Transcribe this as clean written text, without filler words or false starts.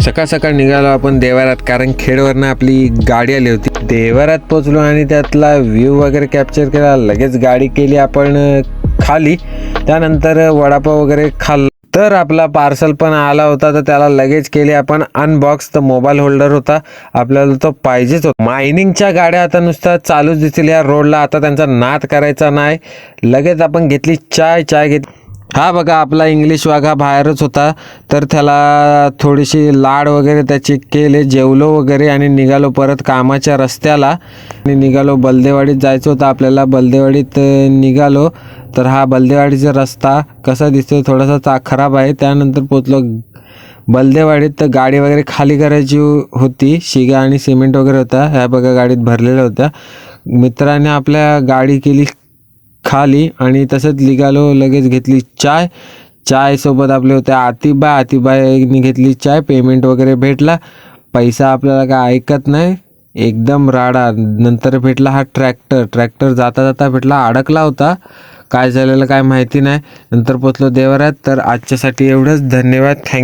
सकाळ सकाळ निघालो आपण देवारात, कारण खेडवरनं आपली गाडी आली होती. देवारात पोचलो आणि त्यातला व्ह्यू वगैरे कॅप्चर केला. लगेच गाडी केली आपण खाली. त्यानंतर वडापाव वगैरे खाल्ला. तर आपला पार्सल पण आला होता, तर त्याला लगेच केले आपण अनबॉक्स. तर मोबाईल होल्डर होता, आपल्याला तो पाहिजेच होता. मायनिंगच्या गाड्या आता नुसत्या चालूच दिसतील या रोडला. आता त्यांचा नाद करायचा नाही. लगेच आपण घेतली चाय घेतली. हा बघा, आपला इंग्लिश वाघा बाहेरच होता, तर त्याला थोडीशी लाड वगैरे त्याची केले, जेवलो वगैरे आणि निघालो परत कामाच्या रस्त्याला. आणि निघालो बलदेवाडीत जायचं होतं आपल्याला. बलदेवाडीत निघालो. तर हा बलदेवाडीचा रस्ता कसा दिसतोय, थोडासा खराब आहे. त्यानंतर पोचलो बलदेवाडीत. तर गाडी वगैरे खाली करायची होती. शिगा आणि सिमेंट वगैरे होता, ह्या बघा गाडीत भरलेल्या होत्या. मित्राने आपल्या गाडी केली खाली आणि तसंच निघालो. लगेच घेतली चाय सोबत आपले होते आतिबाईंनी घेतली चाय. पेमेंट वगैरे भेटला. पैसा आपल्याला काय ऐकत नाही, एकदम राडा. नंतर भेटला हा ट्रॅक्टर जाता जाता भेटला, अडकला होता. काय झालेलं काय माहिती नाही. नंतर पोचलो देवरात. तर आजच्यासाठी एवढंच. धन्यवाद. थँक्यू.